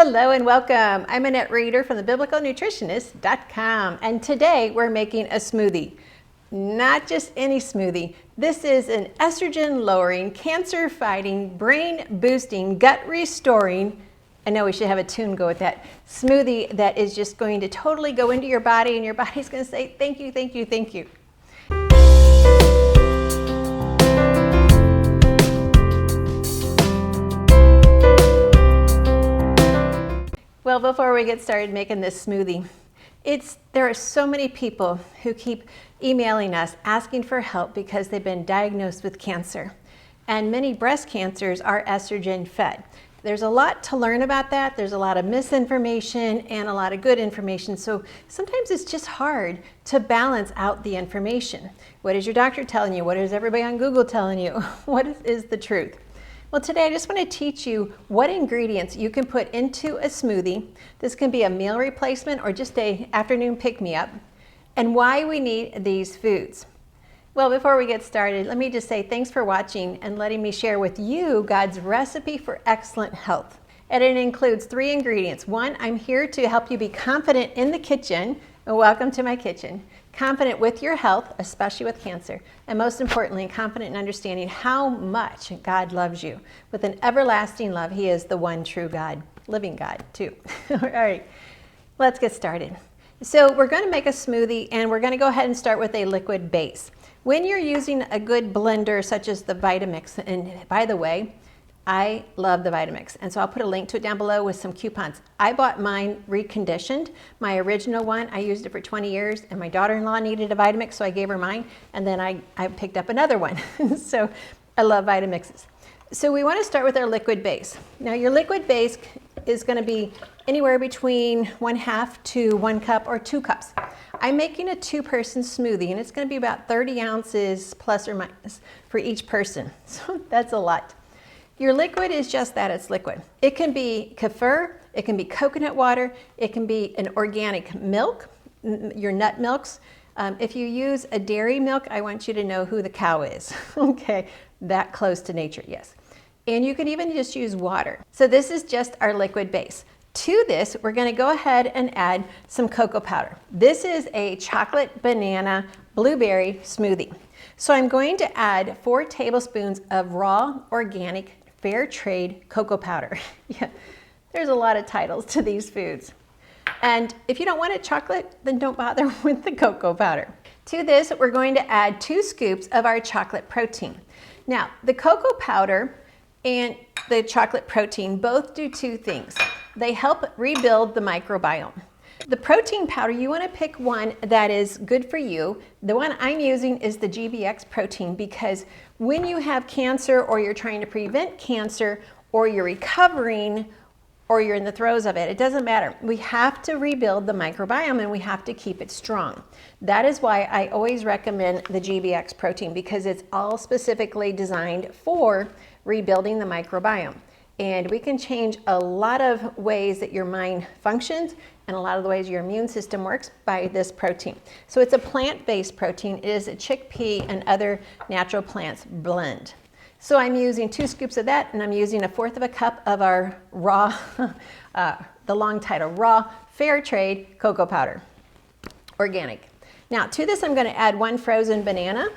Hello and welcome. I'm Annette Reeder from thebiblicalnutritionist.com, and today we're making a smoothie. Not just any smoothie. This is an estrogen-lowering, cancer-fighting, brain-boosting, gut-restoring, I know we should have a tune go with that, smoothie that is just going to totally go into your body, and your body's going to say, thank you, thank you, thank you. Well, before we get started making this smoothie, there are so many people who keep emailing us asking for help because they've been diagnosed with cancer. And many breast cancers are estrogen fed. There's a lot to learn about that. There's a lot of misinformation and a lot of good information. So sometimes it's just hard to balance out the information. What is your doctor telling you? What is everybody on Google telling you? What is the truth? Well, today I just want to teach you what ingredients you can put into a smoothie. This can be a meal replacement or just an afternoon pick-me-up, and why we need these foods. Well, before we get started, let me just say thanks for watching and letting me share with you God's recipe for excellent health. And it includes 3 ingredients. 1, I'm here to help you be confident in the kitchen. Welcome to my kitchen. Confident with your health, especially with cancer, and most importantly, confident in understanding how much God loves you. With an everlasting love, He is the one true God, living God too. All right, let's get started. So we're going to make a smoothie, and we're going to go ahead and start with a liquid base. When you're using a good blender such as the Vitamix, and by the way, I love the Vitamix, and so I'll put a link to it down below with some coupons. I bought mine reconditioned. My original one, I used it for 20 years, and my daughter-in-law needed a Vitamix, so I gave her mine, and then I picked up another one. So I love Vitamixes. So we want to start with our liquid base. Now your liquid base is going to be anywhere between 1/2 to 1 cup or 2 cups. I'm making a 2-person smoothie, and it's going to be about 30 ounces plus or minus for each person. So that's a lot. Your liquid is just that, it's liquid. It can be kefir, it can be coconut water, it can be an organic milk, your nut milks. If you use a dairy milk, I want you to know who the cow is. Okay, that close to nature, yes. And you can even just use water. So this is just our liquid base. To this, we're going to go ahead and add some cocoa powder. This is a chocolate banana blueberry smoothie. So I'm going to add 4 tablespoons of raw organic fair trade cocoa powder. Yeah, there's a lot of titles to these foods. And if you don't want it chocolate, then don't bother with the cocoa powder. To this, we're going to add 2 scoops of our chocolate protein. Now, the cocoa powder and the chocolate protein both do 2 things. They help rebuild the microbiome. The protein powder, you want to pick one that is good for you. The one I'm using is the GBX protein, because when you have cancer, or you're trying to prevent cancer, or you're recovering, or you're in the throes of it, it doesn't matter. We have to rebuild the microbiome, and we have to keep it strong. That is why I always recommend the GBX protein, because it's all specifically designed for rebuilding the microbiome. And we can change a lot of ways that your mind functions and a lot of the ways your immune system works by this protein. So it's a plant-based protein. It is a chickpea and other natural plants blend. So I'm using 2 scoops of that, and I'm using 1/4 cup of our raw, the long title, raw fair trade cocoa powder, organic. Now to this I'm going to add 1 frozen banana,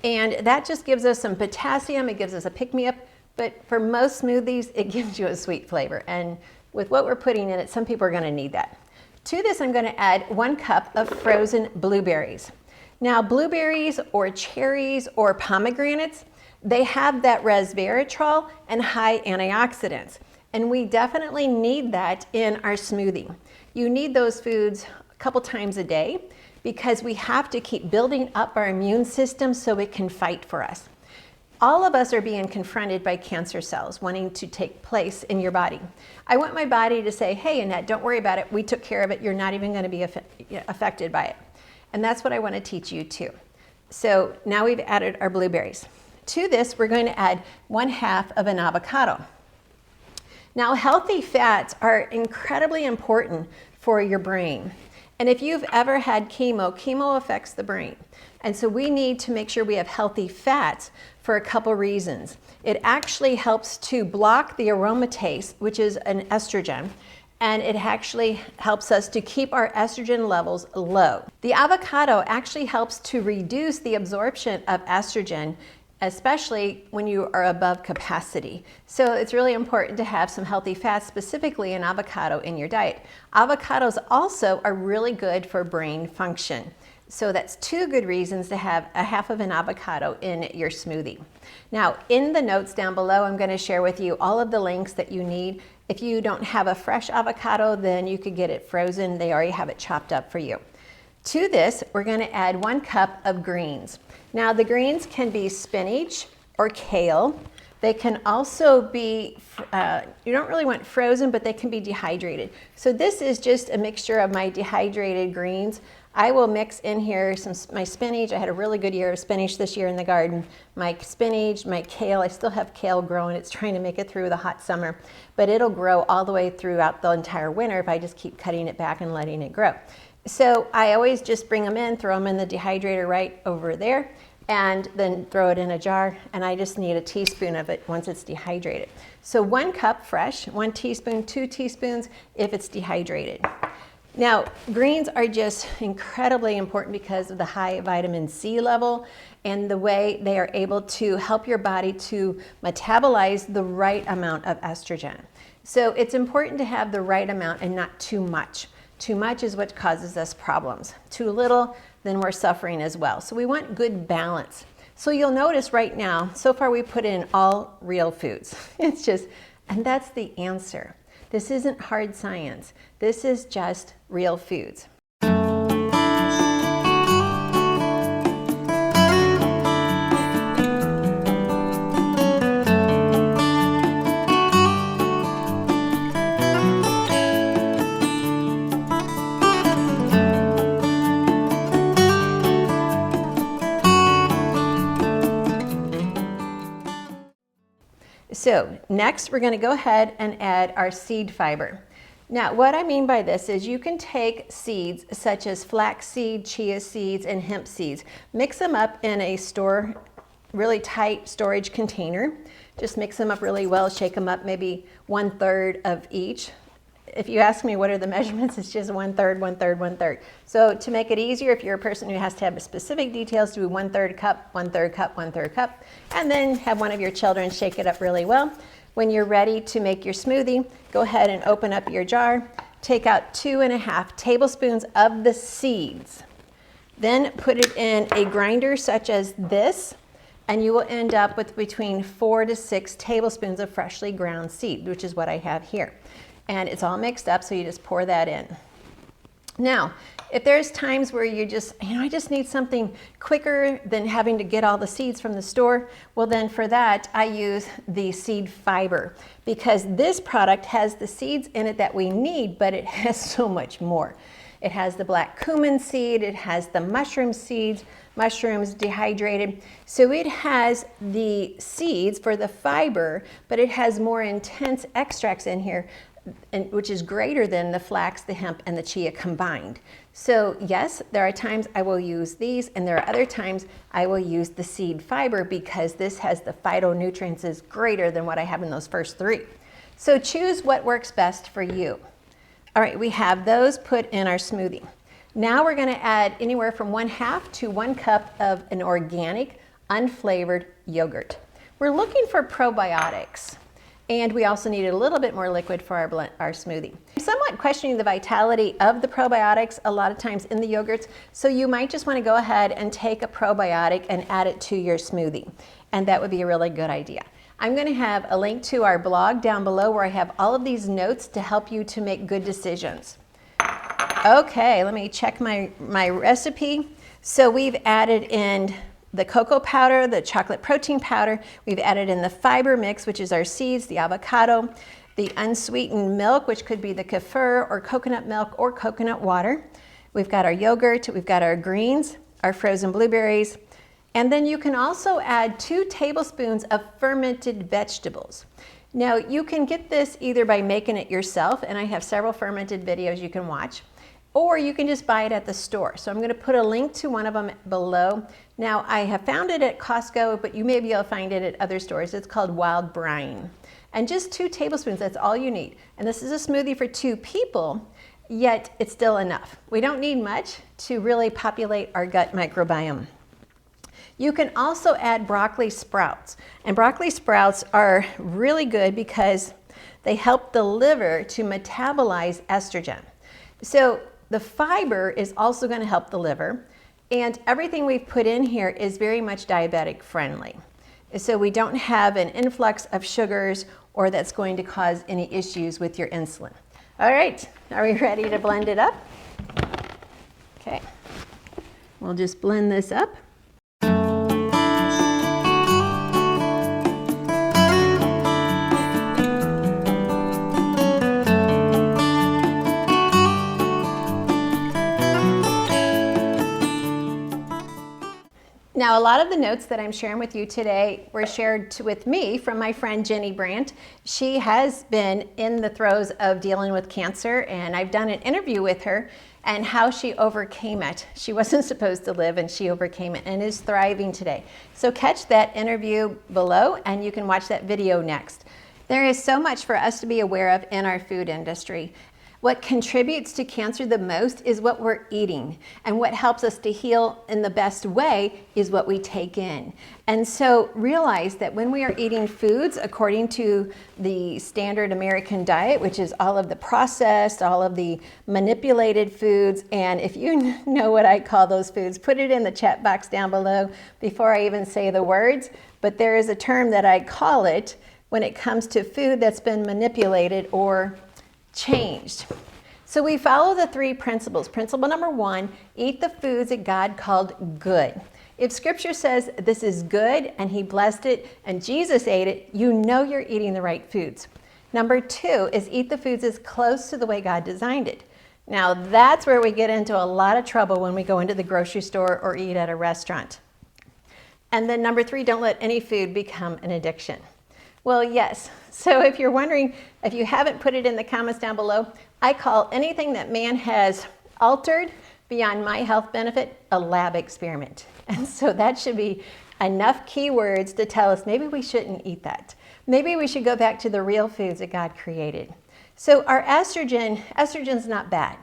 and that just gives us some potassium. It gives us a pick-me-up. But for most smoothies, it gives you a sweet flavor. And with what we're putting in it, some people are going to need that. To this, I'm going to add 1 cup of frozen blueberries. Now, blueberries or cherries or pomegranates, they have that resveratrol and high antioxidants. And we definitely need that in our smoothie. You need those foods a couple times a day, because we have to keep building up our immune system so it can fight for us. All of us are being confronted by cancer cells wanting to take place in your body. I want my body to say, hey, Annette, don't worry about it. We took care of it. You're not even going to be affected by it. And that's what I want to teach you too. So now we've added our blueberries. To this, we're going to add 1/2 of an avocado. Now, healthy fats are incredibly important for your brain. And if you've ever had chemo, chemo affects the brain. And so we need to make sure we have healthy fats for a couple reasons. It actually helps to block the aromatase, which is an estrogen, and it actually helps us to keep our estrogen levels low. The avocado actually helps to reduce the absorption of estrogen, especially when you are above capacity. So it's really important to have some healthy fats, specifically an avocado, in your diet. Avocados also are really good for brain function. So that's two good reasons to have a half of an avocado in your smoothie. Now, in the notes down below, I'm going to share with you all of the links that you need. If you don't have a fresh avocado, then you could get it frozen. They already have it chopped up for you. To this, we're going to add 1 cup of greens. Now, the greens can be spinach or kale. They can also be, you don't really want frozen, but they can be dehydrated. So this is just a mixture of my dehydrated greens. I will mix in here my spinach. I had a really good year of spinach this year in the garden. My spinach, my kale, I still have kale growing. It's trying to make it through the hot summer, but it'll grow all the way throughout the entire winter if I just keep cutting it back and letting it grow. So I always just bring them in, throw them in the dehydrator right over there, and then throw it in a jar, and I just need a teaspoon of it once it's dehydrated. So 1 cup fresh, 1 teaspoon, 2 teaspoons if it's dehydrated. Now, greens are just incredibly important because of the high vitamin C level and the way they are able to help your body to metabolize the right amount of estrogen. So it's important to have the right amount and not too much. Too much is what causes us problems. Too little, then we're suffering as well. So we want good balance. So you'll notice right now, so far we put in all real foods. It's just, and that's the answer. This isn't hard science. This is just real foods. So next we're going to go ahead and add our seed fiber. Now what I mean by this is you can take seeds such as flax seed, chia seeds, and hemp seeds, mix them up in a really tight storage container. Just mix them up really well, shake them up, maybe 1/3 of each. If you ask me what are the measurements, it's just 1/3, 1/3, 1/3. So to make it easier, if you're a person who has to have specific details, do 1/3 cup, 1/3 cup, 1/3 cup, and then have one of your children shake it up really well. When you're ready to make your smoothie, go ahead and open up your jar, take out 2.5 tablespoons of the seeds, then put it in a grinder such as this, and you will end up with between 4 to 6 tablespoons of freshly ground seed, which is what I have here. And it's all mixed up, so you just pour that in. Now, if there's times where you just, I just need something quicker than having to get all the seeds from the store, well then for that, I use the seed fiber, because this product has the seeds in it that we need, but it has so much more. It has the black cumin seed, it has the mushroom seeds, mushrooms dehydrated. So it has the seeds for the fiber, but it has more intense extracts in here, which is greater than the flax, the hemp, and the chia combined. So yes, there are times I will use these, and there are other times I will use the seed fiber because this has the phytonutrients is greater than what I have in those first 3. So choose what works best for you. All right, we have those put in our smoothie. Now we're going to add anywhere from 1/2 to 1 cup of an organic, unflavored yogurt. We're looking for probiotics. And we also need a little bit more liquid for our smoothie. I'm somewhat questioning the vitality of the probiotics a lot of times in the yogurts, so you might just want to go ahead and take a probiotic and add it to your smoothie, and that would be a really good idea. I'm going to have a link to our blog down below where I have all of these notes to help you to make good decisions. Okay, let me check my recipe. So we've added in the cocoa powder, the chocolate protein powder. We've added in the fiber mix, which is our seeds, the avocado, the unsweetened milk, which could be the kefir or coconut milk or coconut water. We've got our yogurt, we've got our greens, our frozen blueberries, and then you can also add 2 tablespoons of fermented vegetables. Now you can get this either by making it yourself, and I have several fermented videos you can watch, or you can just buy it at the store. So I'm going to put a link to one of them below. Now, I have found it at Costco, but you may be able to find it at other stores. It's called Wild Brine. And just 2 tablespoons, that's all you need. And this is a smoothie for 2 people, yet it's still enough. We don't need much to really populate our gut microbiome. You can also add broccoli sprouts. And broccoli sprouts are really good because they help the liver to metabolize estrogen. So the fiber is also going to help the liver, and everything we've put in here is very much diabetic friendly. So we don't have an influx of sugars or that's going to cause any issues with your insulin. All right, are we ready to blend it up? Okay, we'll just blend this up. Now, a lot of the notes that I'm sharing with you today were shared with me from my friend Jenny Brandt. She has been in the throes of dealing with cancer, and I've done an interview with her and how she overcame it. She wasn't supposed to live, and she overcame it and is thriving today. So catch that interview below, and you can watch that video next. There is so much for us to be aware of in our food industry. What contributes to cancer the most is what we're eating, and what helps us to heal in the best way is what we take in. And so realize that when we are eating foods according to the standard American diet, which is all of the processed, all of the manipulated foods, and if you know what I call those foods, put it in the chat box down below before I even say the words, but there is a term that I call it when it comes to food that's been manipulated or changed. So we follow the 3 principles. Principle number 1, eat the foods that God called good. If scripture says this is good and he blessed it and Jesus ate it, you know you're eating the right foods. Number 2 is eat the foods as close to the way God designed it. Now that's where we get into a lot of trouble when we go into the grocery store or eat at a restaurant. And then number 3, don't let any food become an addiction. Well, yes. So if you're wondering, if you haven't put it in the comments down below, I call anything that man has altered beyond my health benefit a lab experiment. And so that should be enough keywords to tell us maybe we shouldn't eat that. Maybe we should go back to the real foods that God created. So our estrogen's not bad.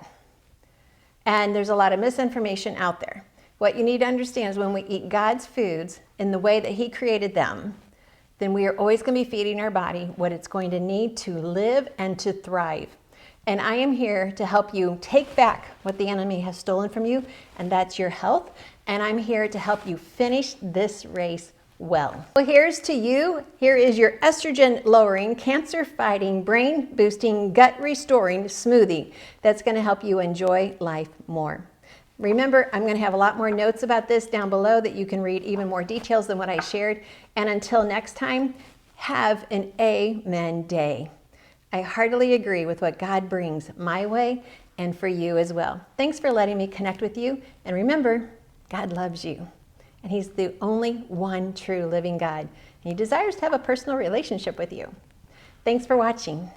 And there's a lot of misinformation out there. What you need to understand is when we eat God's foods in the way that he created them, then we are always going to be feeding our body what it's going to need to live and to thrive. And I am here to help you take back what the enemy has stolen from you, and that's your health. And I'm here to help you finish this race well. Well, here's to you. Here is your estrogen lowering, cancer fighting, brain boosting, gut restoring smoothie that's going to help you enjoy life more. Remember, I'm going to have a lot more notes about this down below that you can read even more details than what I shared. And until next time, have an amen day. I heartily agree with what God brings my way and for you as well. Thanks for letting me connect with you. And remember, God loves you. And he's the only one true living God. And he desires to have a personal relationship with you. Thanks for watching.